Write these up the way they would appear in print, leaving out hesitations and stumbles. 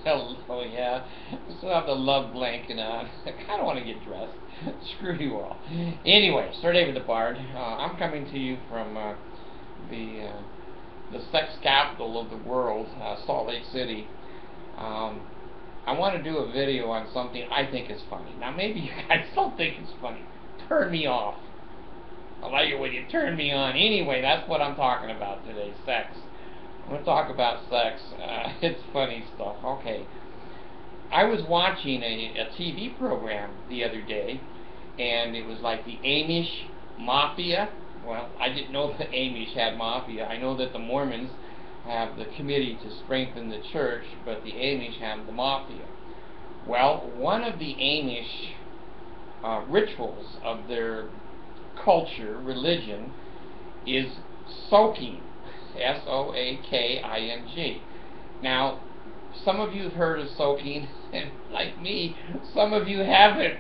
Oh yeah, I still have the love blanket on. I kind of want to get dressed. Screw you all. Anyway, Sir David the Bard. I'm coming to you from the uh, the sex capital of the world, Salt Lake City. Um, I want to do a video on something I think is funny. Now maybe you guys don't think it's funny. Turn me off. I like it when you turn me on. Anyway, that's what I'm talking about today, sex. I'm going to talk about sex. It's funny stuff. Okay. I was watching a TV program the other day, and it was like the Amish Mafia. Well, I didn't know the Amish had mafia. I know that the Mormons have the committee to strengthen the church, but the Amish have the mafia. Well, one of the Amish rituals of their culture, religion, is soaking. S-O-A-K-I-N-G. Now, some of you have heard of soaking, and like me, some of you haven't.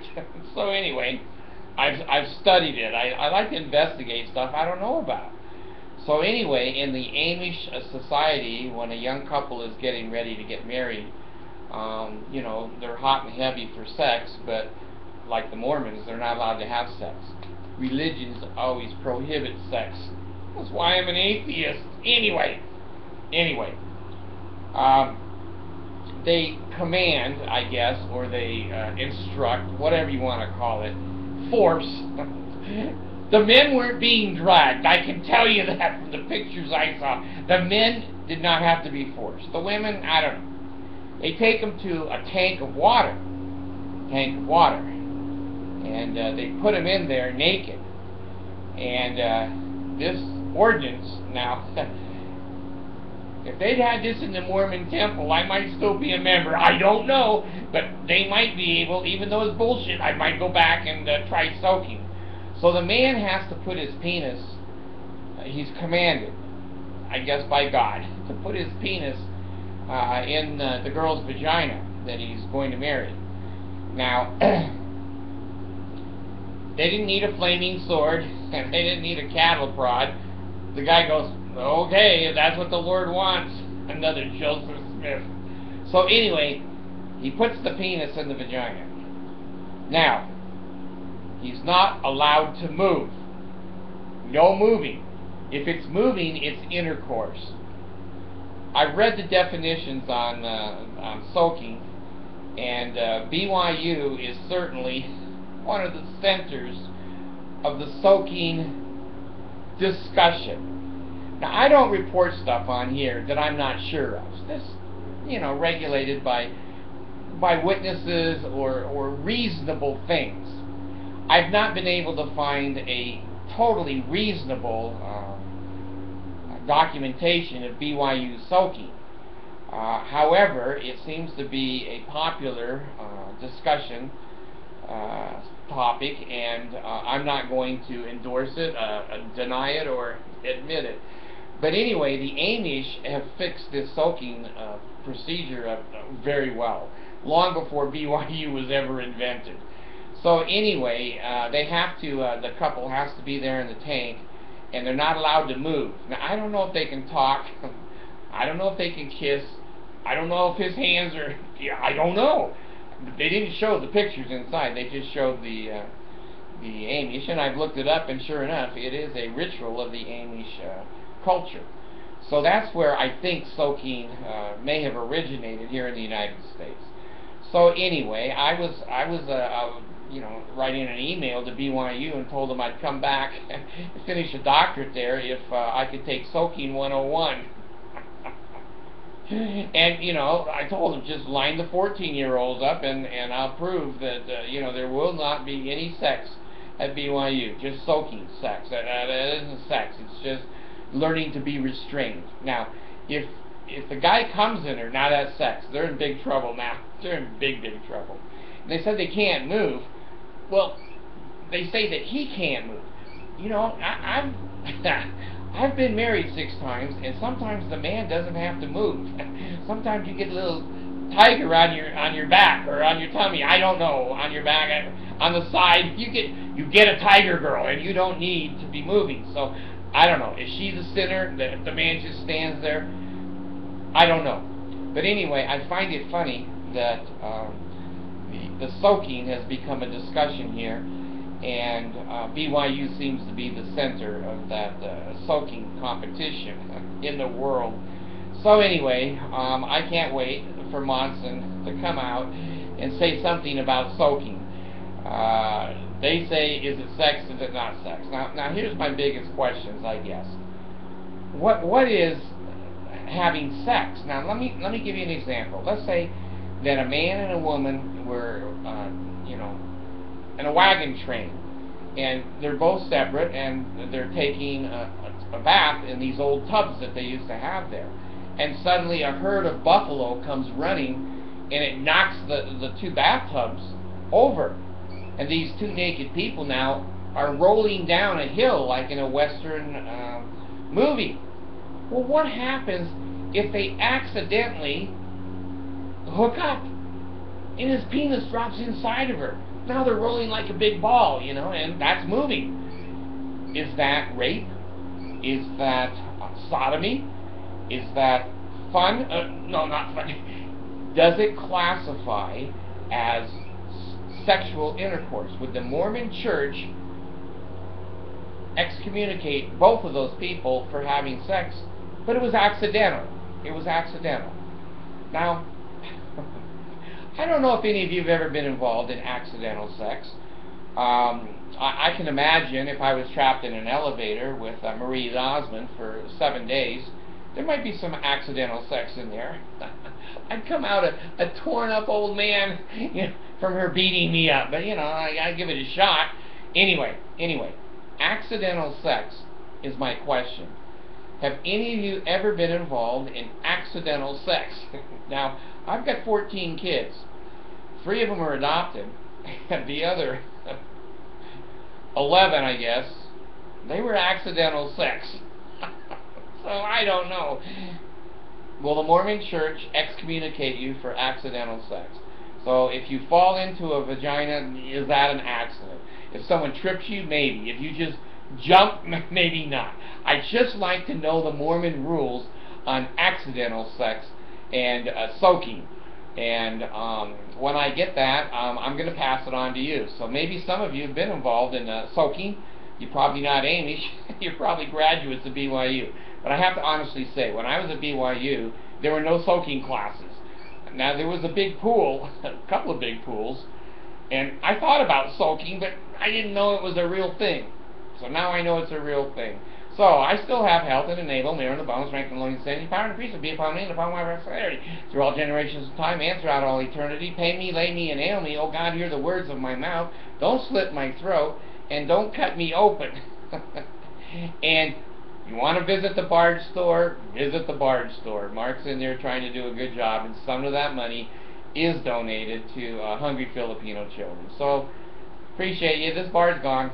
So anyway, I've studied it. I like to investigate stuff I don't know about. So anyway, in the Amish society, when a young couple is getting ready to get married, you know, they're hot and heavy for sex, but like the Mormons, they're not allowed to have sex. Religions always prohibit sex. That's why I'm an atheist. Anyway, they command, I guess, or they instruct, whatever you want to call it, force. The men weren't being dragged. I can tell you that from the pictures I saw. The men did not have to be forced. The women, I don't know. They take them to a tank of water, and they put them in there naked. And this ordinance, now, if they'd had this in the Mormon temple, I might still be a member. I don't know, but they might be able, even though it's bullshit, I might go back and try soaking. So the man has to put his penis, he's commanded, I guess by God, to put his penis in the girl's vagina that he's going to marry. Now, they didn't need a flaming sword, and they didn't need a cattle prod. The guy goes, okay, if that's what the Lord wants. Another Joseph Smith. So anyway, he puts the penis in the vagina. Now, he's not allowed to move. No moving. If it's moving, it's intercourse. I've read the definitions on soaking, and BYU is certainly one of the centers of the soaking discussion. Now, I don't report stuff on here that I'm not sure of. This, you know, regulated by witnesses or reasonable things. I've not been able to find a totally reasonable documentation of BYU soaking. However, it seems to be a popular discussion topic, and I'm not going to endorse it, deny it, or admit it. But anyway, the Amish have fixed this soaking procedure very well, long before BYU was ever invented. So anyway, they have to, the couple has to be there in the tank, and they're not allowed to move. Now, I don't know if they can talk. I don't know if they can kiss. I don't know if his hands are, I don't know. They didn't show the pictures inside. They just showed the Amish, and I've looked it up, and sure enough, it is a ritual of the Amish culture. So that's where I think soaking may have originated here in the United States. So anyway, I was you know, writing an email to BYU and told them I'd come back and finish a doctorate there if I could take soaking 101. And, you know, I told them, just line the 14-year-olds up and I'll prove that, you know, there will not be any sex at BYU. Just soaking sex. That isn't sex. It's just learning to be restrained. Now, if the guy comes in her, now that's sex. They're in big trouble now. They're in big trouble. And they said they can't move. Well, they say that he can't move. You know, I've been married 6 times, and sometimes the man doesn't have to move. Sometimes you get a little tiger on your back or on your tummy. I don't know, on your back, on the side. You get a tiger girl, and you don't need to be moving. So I don't know. Is she the sinner? The man just stands there. I don't know. But anyway, I find it funny that the soaking has become a discussion here, and BYU seems to be the center of that soaking competition in the world. So anyway, I can't wait for Monson to come out and say something about soaking. They say, is it sex, is it not sex? Now here's my biggest questions, I guess. What is having sex? Now let me give you an example. Let's say that a man and a woman were, in a wagon train, and they're both separate, and they're taking a bath in these old tubs that they used to have there. And suddenly a herd of buffalo comes running, and it knocks the two bathtubs over. And these two naked people now are rolling down a hill like in a Western movie. Well, what happens if they accidentally hook up and his penis drops inside of her? Now they're rolling like a big ball, and that's moving. Is that rape? Is that sodomy? Is that fun? No, not fun. Does it classify as sexual intercourse? Would the Mormon Church excommunicate both of those people for having sex? But it was accidental. It was accidental. Now, I don't know if any of you have ever been involved in accidental sex. I can imagine if I was trapped in an elevator with Marie Osmond for 7 days, there might be some accidental sex in there. I'd come out a torn up old man from her beating me up, but I'd give it a shot. Anyway, accidental sex is my question. Have any of you ever been involved in accidental sex? Now, I've got 14 kids. 3 of them are adopted, and the other 11, I guess, they were accidental sex. So I don't know. Will the Mormon Church excommunicate you for accidental sex? So if you fall into a vagina, is that an accident? If someone trips you, maybe. If you just jump, maybe not. I'd just like to know the Mormon rules on accidental sex and soaking. And when I get that, I'm going to pass it on to you. So maybe some of you have been involved in soaking. You're probably not Amish. You're probably graduates of BYU. But I have to honestly say, when I was at BYU, there were no soaking classes. Now, there was a big pool, a couple of big pools, and I thought about soaking, but I didn't know it was a real thing. So now I know it's a real thing. So I still have health and enable, mirror in the bones, strength and loins, sanity, power and peace, will be upon me and upon my prosperity. Through all generations of time and throughout all eternity, pay me, lay me, and nail me. Oh God, hear the words of my mouth. Don't slit my throat, and don't cut me open. And you want to visit the Bard store? Visit the Bard store. Mark's in there trying to do a good job, and some of that money is donated to hungry Filipino children. So, appreciate you. This Bard's gone.